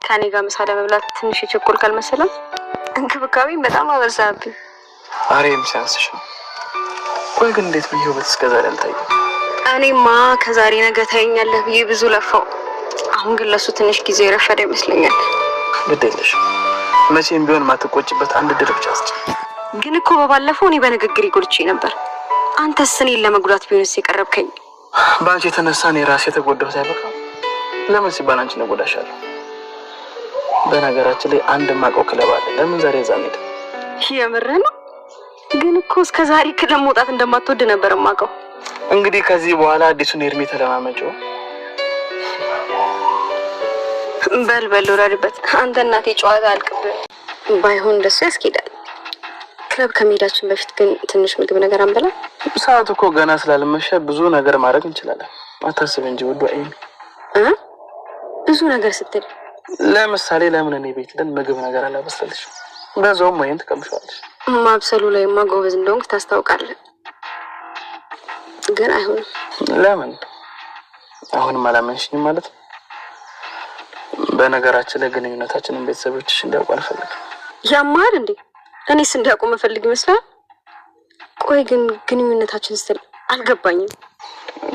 ከኔ ጋር ምሳ ለመብላት ትንሽ የቸኮልክ አልመሰለም? እንክብካቤም በጣም አበዛብኝ። አሬም ሲያንስሽ ነው። ቆይ ግን እንዴት ብዬ ውበት እስከዛሬ አልታየም? እኔማ ከዛሬ ነገ ታየኛለህ ብዬ ብዙ ለፋው። አሁን ግን ለሱ ትንሽ ጊዜ ረፈደ ይመስለኛል። ግድ የለሽም። መቼም ቢሆን ማትቆጭበት አንድ ድል ብቻ አስጭ። ግን እኮ በባለፈው እኔ በንግግር ይጎልቼ ነበር። አንተስ እኔን ለመጉዳት ቢሆንስ የቀረብከኝ? በአንቺ የተነሳ እኔ ራሴ የተጎዳሁት አይበቃ? ለምን ሲባል አንቺን እጎዳሻለሁ። በነገራችን ላይ አንድ ማውቀው ክለብ አለ። ለምን ዛሬ እዛ እንሄድ? የምርህ ነው? ግን እኮ እስከ ዛሬ ክለብ መውጣት እንደማትወድ ነበር የማውቀው። እንግዲህ ከዚህ በኋላ አዲሱን እድሜ ተለማመጪው። በልበል ወረድበት። አንተ እናቴ ጨዋታ አልቅብህ። ባይሆን እንደሱ ያስኬዳል። ክለብ ከመሄዳችን በፊት ግን ትንሽ ምግብ ነገር አንበላ? ሰዓቱ እኮ ገና ስላልመሸ ብዙ ነገር ማድረግ እንችላለን። አታስብ እንጂ ውዷ አይሚ። ብዙ ነገር ስትል ለምሳሌ ለምን እኔ ቤት ለን ምግብ ነገር አላበስልሽ? በዛውም ወይን ትቀምሻለሽ። ማብሰሉ ላይማ ጎበዝ እንደሆንክ ታስታውቃለህ። ግን አይሆንም። ለምን? አሁንም አላመንሽኝም ማለት ነው? በነገራችን ላይ ግንኙነታችንን ቤተሰቦችሽ እንዲያውቁ አልፈልግም። ያማል እንዴ? እኔስ እንዲያውቁ መፈልግ ይመስላል? ቆይ ግን ግንኙነታችን ስትል አልገባኝም።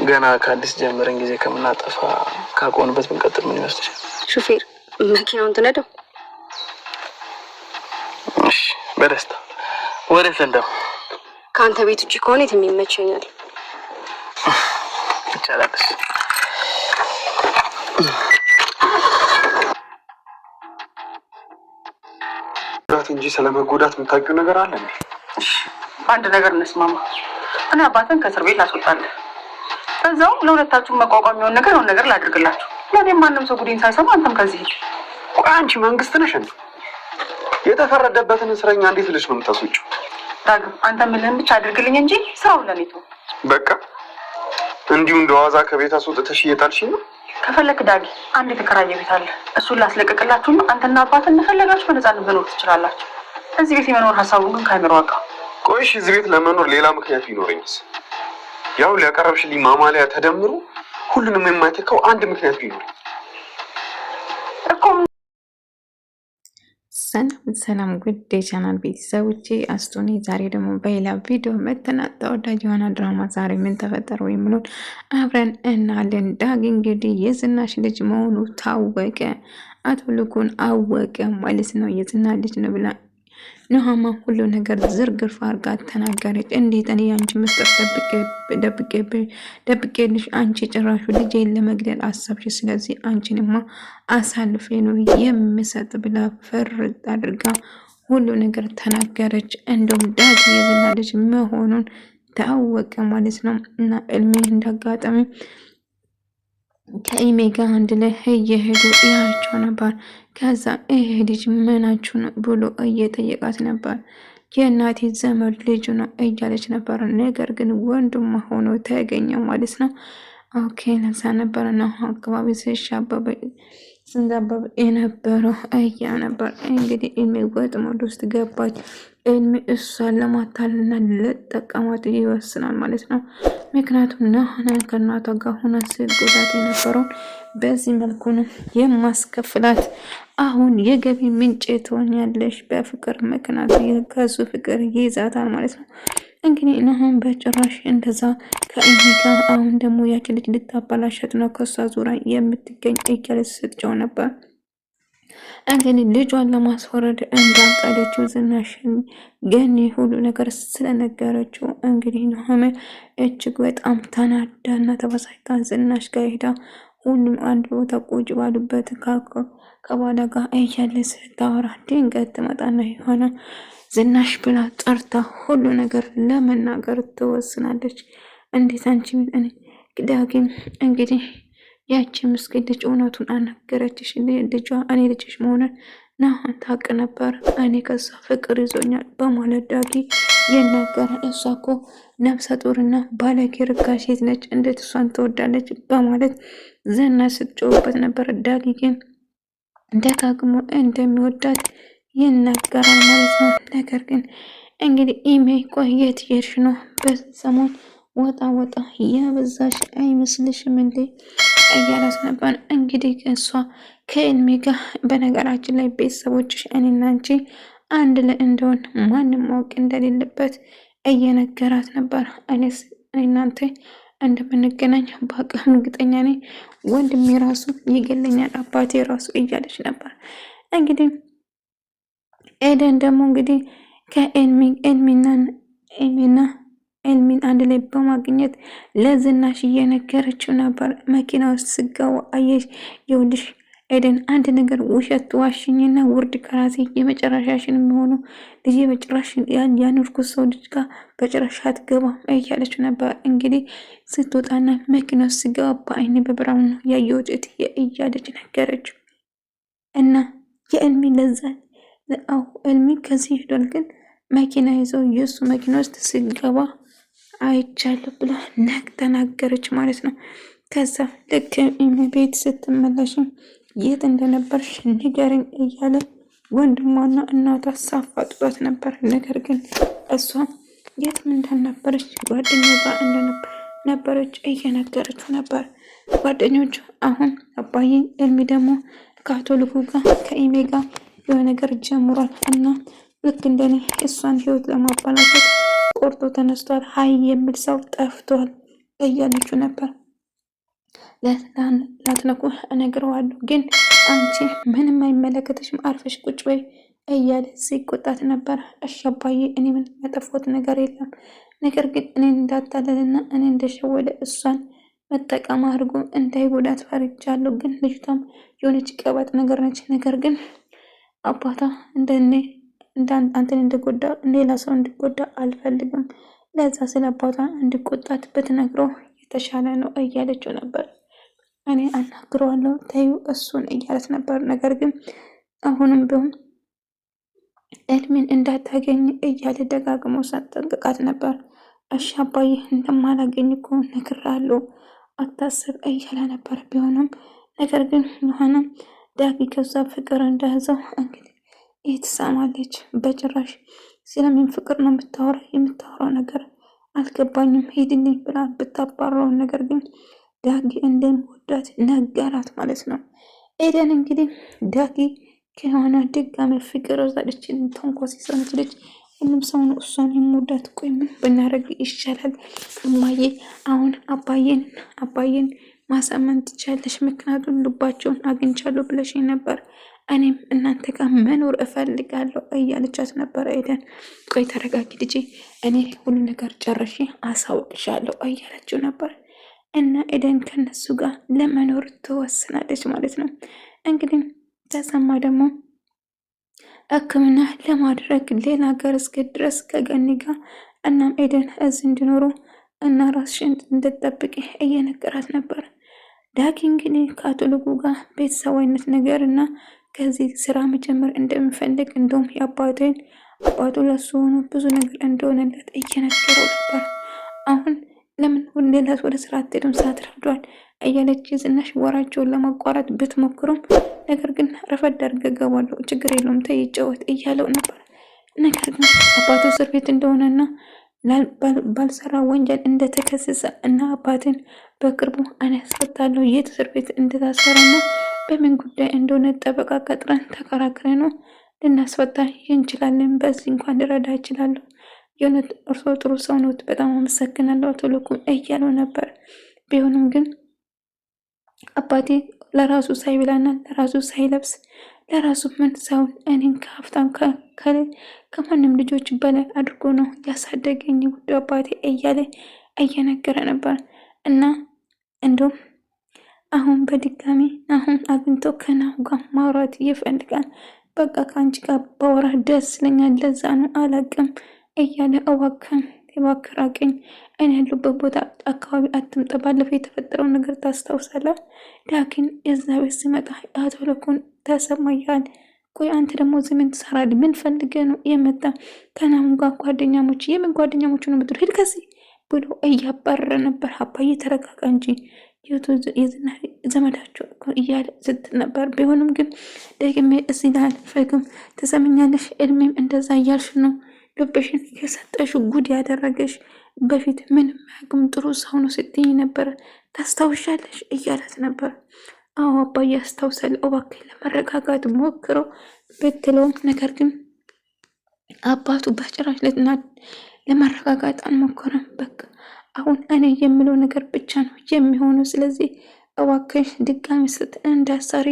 ገና ከአዲስ ጀምረን ጊዜ ከምናጠፋ ካቆንበት ብንቀጥል ምን ይመስልሻል? ሹፌር መኪናውን ትነዳው? እሺ በደስታ ወዴት እንደው? ከአንተ ቤት ውጭ ከሆነ የትም ይመቸኛል። ይቻላል። እንጂ ስለመጎዳት የምታውቂው ነገር አለ እንዴ? እሺ አንድ ነገር እንስማማ። እኔ አባትን ከእስር ቤት ላስወጣለሁ። በዛው ለሁለታችሁ መቋቋም የሚሆን ነገር ነው ነገር ላድርግላችሁ። ለኔም ማንም ሰው ጉዴን ሳይሰማ አንተም ከዚህ ሂድ። ቆይ አንቺ መንግስት ነሽ እንዴ? የተፈረደበትን እስረኛ እንዴት ልጅ ነው የምታስወጪው? ዳግም አንተ ምንህን ብቻ አድርግልኝ እንጂ ስራውን ለኔ ተው። በቃ እንዲሁ እንደዋዛ ከቤት አስወጥተሽ እየጣልሽኝ ነው? ከፈለክ ዳጊ አንድ የተከራየ ቤት አለ። እሱን ላስለቀቅላችሁና አንተና አባት እንደፈለጋችሁ በነፃነት መኖር ትችላላችሁ። እዚህ ቤት የመኖር ሀሳቡን ግን ካይምሮ አውቃ። ቆይሽ እዚህ ቤት ለመኖር ሌላ ምክንያት ቢኖረኝስ? ያው ሊያቀረብሽልኝ ማማለያ ተደምሮ ሁሉንም የማይተካው አንድ ምክንያት ቢኖር እኮ። ሰላም ጉድ የቻናል ቤተሰቦቼ፣ አስቶኒ ዛሬ ደግሞ በሌላ ቪዲዮ መተናል። ተወዳጅ የሆነ ድራማ ዛሬ ምን ተፈጠረ የሚለውን አብረን እናያለን። ዳግ እንግዲህ የዝናሽ ልጅ መሆኑ ታወቀ። አቶ ልኩን አወቀ ማለት ነው። የዝና ልጅ ነው ብላ ኑሃማ ሁሉ ነገር ዝርግፍ አርጋ ተናገረች። እንዴት እኔ አንቺ ምስጢር ደብቄልሽ አንቺ ጭራሹ ልጄን ለመግደል አሰብሽ? ስለዚህ አንቺንማ አሳልፌ ነው የምሰጥ ብላ ፍርጥ አድርጋ ሁሉ ነገር ተናገረች። እንደውም ዳግ የዝና ልጅ መሆኑን ታወቀ ማለት ነው። እና እልሜ እንዳጋጣሚ ከኢሜ ጋር አንድ ላይ እየሄዱ ያቸው ነበር። ከዛ ይሄ ልጅ ምናችሁ ነው ብሎ እየጠየቃት ነበር። የእናቴ ዘመድ ልጁ ነው እያለች ነበር። ነገር ግን ወንድሟ ሆኖ ተገኘ ማለት ነው። ኦኬ ነሳ ነበር እና አካባቢ ስንዛበብ የነበረው እያ ነበር። እንግዲህ ኢሜ ወጥመድ ውስጥ ገባች። ኢሜ እሷን ለማታልና ለጠቀማት ይወስናል ማለት ነው። ምክንያቱም ናሆና ከእናቷ ጋር ሆና ስትጎዳት የነበረውን በዚህ መልኩ ነው የማስከፍላት። አሁን የገቢ ምንጭ ትሆኛለሽ በፍቅር ምክንያት ከሱ ፍቅር ይይዛታል ማለት ነው። እንግዲህ ናሆን በጭራሽ እንደዛ ከኢሜ ጋር አሁን ደግሞ ያቺ ልጅ ልታበላሸት ነው ከሷ ዙሪያ የምትገኝ እያለች ስትጨው ነበር። እንግዲህ ልጇን ለማስወረድ እንዳቀደችው ዝናሽን ገኒ ሁሉ ነገር ስለነገረችው እንግዲህ ናሆም እጅግ በጣም ተናዳና ተበሳጭታ ዝናሽ ጋር ሄዳ ሁሉም አንድ ቦታ ቁጭ ባሉበት ከባላ ጋር እያለ ስታወራ ድንገት ትመጣና የሆነ ዝናሽ ብላ ጠርታ ሁሉ ነገር ለመናገር ትወስናለች። እንዴት አንቺ ዳግም እንግዲህ ያቺ ምስኪን ልጅ እውነቱን አናገረችሽ። ልጇ እኔ ልጅሽ መሆኑን ናሆን ታውቅ ነበር። እኔ ከሷ ፍቅር ይዞኛል በማለት ዳጊ ይናገራል። እሷ እኮ ነፍሰ ጡርና ባለጌ ርካሽ ሴት ነች፣ እንዴት እሷን ትወዳለች በማለት ዝና ስትጮህበት ነበር። ዳጊ ግን ደጋግሞ እንደሚወዳት ይናገራል ማለት ነው። ነገር ግን እንግዲህ ኢሜ ቆየት የሄድሽ ነው በሰሞን ወጣ ያበዛሽ አይመስልሽም እንዴ? እያላት ነበር። እንግዲህ እሷ ከኤልሚ ጋር በነገራችን ላይ ቤተሰቦችሽ እኔና አንቺ አንድ ላይ እንደሆን ማንም ማወቅ እንደሌለበት እየነገራት ነበር። እኔስ እናንተ እንደምንገናኝ በአቅም እርግጠኛ ነኝ፣ ወንድሜ ራሱ ይገለኛል፣ አባቴ ራሱ እያለች ነበር። እንግዲህ ኤደን ደግሞ እንግዲህ ኤልሚን አንድ ላይ በማግኘት ለዝናሽ እየነገረችው ነበር። መኪና ውስጥ ስገባ አየሽ፣ ይኸውልሽ ኤደን አንድ ነገር ውሸት ዋሽኝና ውርድ ከራሴ የመጨረሻሽን የሚሆኑ ልጅ በጭራሽ ያኖርኩት ሰው ልጅ ጋር በጭራሽ አትገባም እያለች ነበር። እንግዲህ ስትወጣና መኪና ውስጥ ስገባ በአይኔ በብርሃኑ ነው ያየሁት እያለች ነገረችው። እና የኤልሚ ለዛ ኤልሚ ከዚህ ሄዷል፣ ግን መኪና ይዘው የእሱ መኪና ውስጥ ስገባ አይቻለሁ ብላ ተናገረች ማለት ነው። ከዛ ልክ ቤት ስትመለሽም የት እንደነበርሽ ንገረኝ እያለ ወንድሟና እናቷ ሳፋጥጧት ነበር። ነገር ግን እሷ የትም እንዳልነበረች ጓደኛው ጋር እንደነበረች እየነገረችው ነበር። ጓደኞቹ አሁን አባዬ ኤልሚ ደግሞ ከአቶልኩ ጋር ከኢሜ ጋር የሆነ ነገር ጀምሯል እና ልክ እንደኔ እሷን ህይወት ለማባላሸት ቆርጦ ተነስቷል። ሀይ የሚል ሰው ጠፍቷል እያለችው ነበር። ላትነኩ እነግረዋለሁ፣ ግን አንቺ ምንም አይመለከተሽም፣ አርፈሽ ቁጭ በይ እያለ ሲቆጣት ነበር። እሺ አባዬ እኔ ምን ያጠፋሁት ነገር የለም፣ ነገር ግን እኔን እንዳታለልና እኔ እንደሸወደ እሷን መጠቀም አድርጎ እንዳይጎዳት ፈርጃለሁ። ግን ልጅቷም የሆነች ቀባጥ ነገር ነች። ነገር ግን አባቷ አንተን እንድጎዳ ሌላ ሰው እንድጎዳ አልፈልግም። ለዛ ስለ አባቷ እንድቆጣት ብትነግረው የተሻለ ነው እያለችው ነበር። እኔ አናግረዋለሁ ተዩ እሱን እያለት ነበር። ነገር ግን አሁንም ቢሆን ኤልሚን እንዳታገኝ እያለ ደጋግሞ ሳጠንቅቃት ነበር። እሺ አባዬ እንደማላገኝ እኮ ነግሬሃለሁ አታስብ እያለ ነበር። ቢሆንም ነገር ግን የሆነም ዳጊ ከዛ ፍቅር እንደያዘው እንግዲህ ይህ ትሰማለች። በጭራሽ ስለምን ፍቅር ነው የምታወራው ነገር አልገባኝም፣ ሂድልኝ ብላ ብታባረውን ነገር ግን ዳጊ እንደሚወዳት ነገራት ማለት ነው። ኤደን እንግዲህ ዳጊ ከሆነ ድጋሚ ፍቅር ወዛለች። ተንኮስ የሰነች ልጅ ሁሉም ሰው ነው እሷን የሚወዳት። ቆይ ምን ብናደርግ ይሻላል እማዬ? አሁን አባዬን ማሳመን ትቻለሽ፣ ምክንያቱም ልባቸውን አግኝቻለሁ ብለሽ ነበር። እኔም እናንተ ጋር መኖር እፈልጋለሁ እያለቻት ነበር ኤደን። ቆይ ተረጋጊ ልጄ፣ እኔ ሁሉ ነገር ጨርሼ አሳውቅሻለሁ እያለችው ነበር። እና ኤደን ከነሱ ጋር ለመኖር ትወስናለች ማለት ነው። እንግዲህ ተሰማ ደግሞ ሕክምና ለማድረግ ሌላ ሀገር እስከ ድረስ ከገኒ ጋር እናም ኤደን እዚህ እንዲኖሩ እና ራስሽን እንድትጠብቂ እየነገራት ነበር። ዳጊ እንግዲህ ከአቶ ልጉ ጋር ቤተሰባዊነት ነገር እና ከዚህ ስራ መጀመር እንደሚፈልግ እንደውም አባቱ ለሱ ሆኖ ብዙ ነገር እንደሆነለት እየነገረው ነበር። አሁን ለምን ሌላ ወደ ስራ አትሄድም? ሰዓት ረፍዷል እያለች ዝናሽ ወራቸውን ለማቋረጥ ብትሞክሩም ነገር ግን ረፈድ አድርገህ እገባለሁ ችግር የለውም ተይ ይጫወት እያለው ነበር። ነገር ግን አባቱ እስር ቤት እንደሆነና ባልሰራ ወንጀል እንደተከሰሰ እና አባትን በቅርቡ እኔ አስፈታለሁ የት እስር ቤት እንደታሰረና በምን ጉዳይ እንደሆነ ጠበቃ ቀጥረን ተከራክረን ነው ልናስፈታ እንችላለን። በዚህ እንኳን ልረዳ እችላለሁ። የእውነት እርሶ ጥሩ ሰው ነዎት፣ በጣም አመሰግናለሁ አቶ ልኩ እያለው ነበር። ቢሆንም ግን አባቴ ለራሱ ሳይብላና ለራሱ ሳይለብስ ለራሱ ምን ሰውን እኔን ከሀብታም ከማንም ልጆች በላይ አድርጎ ነው ያሳደገኝ ውድ አባቴ እያለ እየነገረ ነበር። እና እንደውም አሁን በድጋሚ አሁን አግኝቶ ከናሁ ጋር ማውራት ይፈልጋል። በቃ ከአንቺ ጋር ባወራ ደስ ይለኛል፣ ለዛ ነው አላቅም እያለ እባክህ ራቀኝ፣ እኔ ያሉበት ቦታ አካባቢ አትምጣ፣ ባለፈው የተፈጠረው ነገር ታስታውሳለህ? ዳግን የዛ ቤት ሲመጣ አቶ ለኩን ተሰማያል። ቆይ አንተ ደግሞ እዚህ ምን ትሰራለህ? ምን ፈልገህ ነው የመጣ? ከናሁ ጋር ጓደኛሞች፣ የምን ጓደኛሞች ነው የምትሉ? ሂድ ከዚህ ብሎ እያባረረ ነበር። አባዬ ተረጋጋ እንጂ የዝና ዘመዳቸው እያለ ስትል ነበር። ቢሆንም ግን ደግሜ እዚህ ላይ አልፈልግም። ትሰምኛለሽ? እድሜም እንደዛ እያልሽ ነው ልብሽን የሰጠሽ ጉድ ያደረገሽ በፊት ምንም አያውቅም ጥሩ ሰው ነው ስትይኝ ነበረ ታስታውሻለሽ እያላት ነበር። አዎ አባዬ አስታውሳለሁ፣ እባክህ ለመረጋጋት ሞክረው ብትለውም ነገር ግን አባቱ በጭራሽ ለመረጋጋት አልሞከረም። በቃ አሁን እኔ የምለው ነገር ብቻ ነው የሚሆነው፣ ስለዚህ እባክሽ ድጋሚ ስት እንዳሰሪ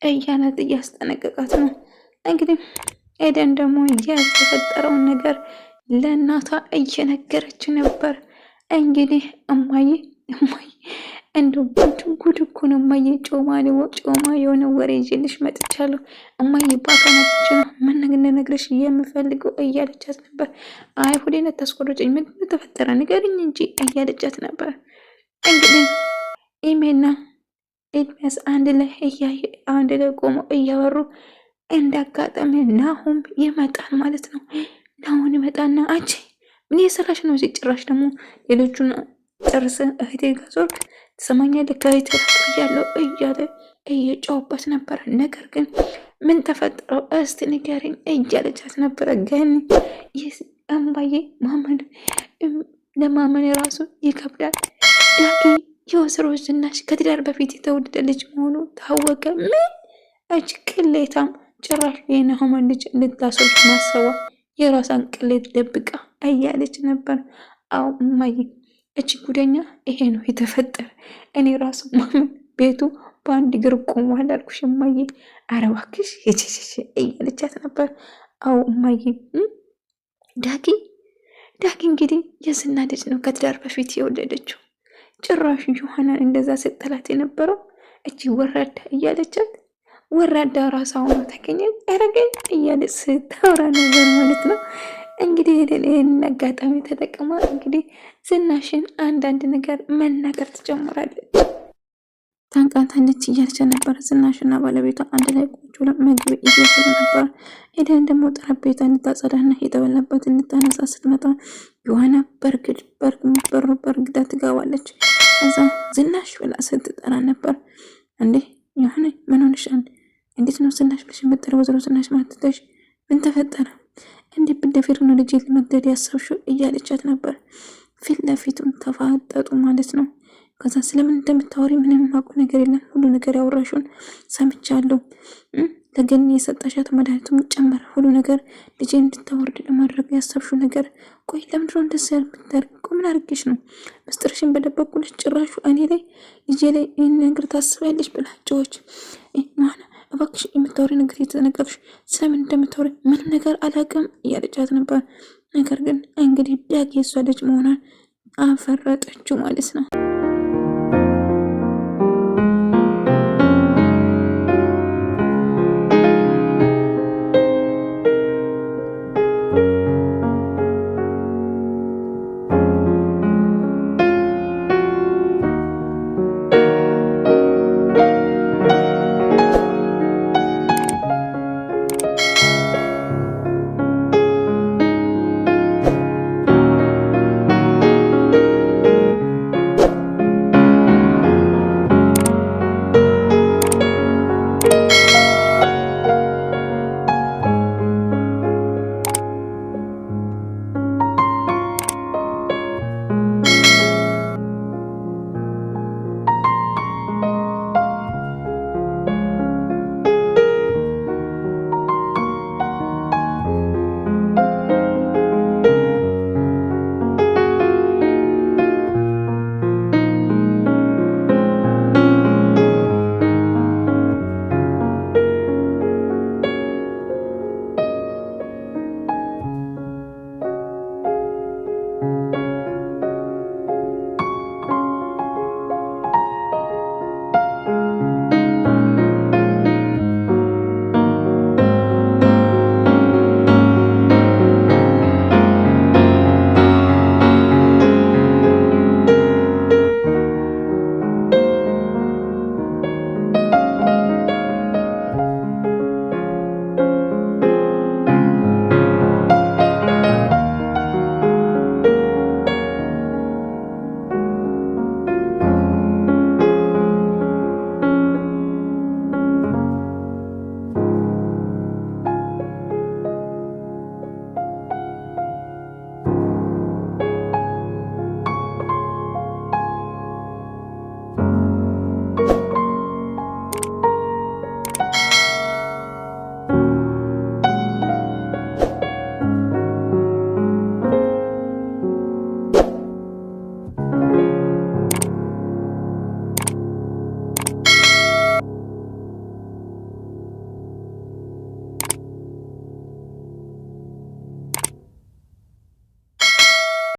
እያላት እያስጠነቀቃት ነው። እንግዲህ ኤደን ደግሞ የተፈጠረውን ነገር ለእናቷ እየነገረች ነበር። እንግዲህ እማዬ እንደው ጉድ እኮ ነው እማዬ፣ ጮማ የሆነ ወሬ ይዤልሽ መጥቻለሁ እማዬ፣ ባካናች ነው ልነግርሽ የምፈልገው እያለቻት ነበር። አይ ሁሌን ታስቆርጭኝ፣ ምን ተፈጠረ ንገሪኝ እንጂ እያለቻት ነበር። እንግዲህ ኢሜና ኤድሚያስ አንድ ላይ ቆመው እያወሩ እንዳጋጠመ ናሆም ይመጣል ማለት ነው። ናሆም ይመጣና አንቺ ምን የሰራሽ ነው እዚህ? ጭራሽ ደግሞ ሌሎቹን ጨርሰ እህቴ ጋር ዞርክ፣ ትሰማኛለህ? ከእህቴ ያለው እያለ እየጫውበት ነበር። ነገር ግን ምን ተፈጥረው እስቲ ንገሪኝ እያለቻት ነበረ። ግን እምባዬ ማመን ለማመን ራሱ ይከብዳል። ዳጊ የወይዘሮ ዝናሽ ከትዳር በፊት የተወለደ ልጅ መሆኑ ታወቀ። ምን እጅ ቅሌታም! ጭራሽ የናሆምን ልጅ ልታስወልድ ማሰቧ የራሷን ቅሌት ደብቃ እያለች ነበር። አዎ እማዬ እጅ ጉደኛ ይሄ ነው የተፈጠረ። እኔ ራሱ ማመን ቤቱ በአንድ እግር ቆሟል አልኩሽ እማዬ። ኧረ እባክሽ እያለቻት ነበር። አዎ እማዬ ዳጊ እንግዲህ የዝና ልጅ ነው ከትዳር በፊት የወለደችው። ጭራሽ ዮሐናን እንደዛ ስትጠላት የነበረው እጅ ወራዳ እያለቻት ወራዳ ራሷ ሆኖ ተገኘ ያረገኝ እያለ ስታወራ ነበር ማለት ነው። እንግዲህ ይህን አጋጣሚ ተጠቅማ እንግዲህ ዝናሽን አንዳንድ ነገር መናገር ትጀምራለች። ታንቃታለች እያለች ነበር። ዝናሽና ባለቤቷ አንድ ላይ ቁጭ ብለው ምግብ እየበሉ ነበር። ኤደን ደግሞ ጠረጴዛ እንድታጸዳና የተበላበት እንድታነሳ ስትመጣ የሆነ በርግዳ ትገባለች። ከዛ ዝናሽ ብላ ስትጠራ ነበር። እንዴ የሆነ ምን ሆንሻል? እንዴት ነው ዝናሽ ብለሽ የምትጠሪው? ወይዘሮ ዝናሽ ማትተሽ ምን ተፈጠረ? እንዴ ብደፊር ነው ልጅ ለመግደል ያሰብሽው? እያለቻት ነበር። ፊት ለፊቱም ተፋጠጡ ማለት ነው። ከዛ ስለምን እንደምታወሪ ምንም የማውቀው ነገር የለም፣ ሁሉ ነገር ያወራሽውን ሰምቻለሁ። ለገኒ የሰጠሻት መድኃኒቱም ጨመረ፣ ሁሉ ነገር ልጄ እንድታወርድ ለማድረግ ያሰብሽው ነገር። ቆይ ለምንድን ነው እንደዚህ ያልምታደርግ? ምን አድርጌሽ ነው ምስጢርሽን በደበቁልሽ? ጭራሹ እኔ ላይ ልጄ ላይ ይህን ነገር ታስቢያለሽ ብላቸዎች ሆነ። እባክሽ የምታወሪ ነገር የተነገርሽ ስለምን እንደምታወሪ ምንም ነገር አላውቅም እያለቻት ነበር። ነገር ግን እንግዲህ ዳጊ የሷ ልጅ መሆኗን አፈረጠችው ማለት ነው።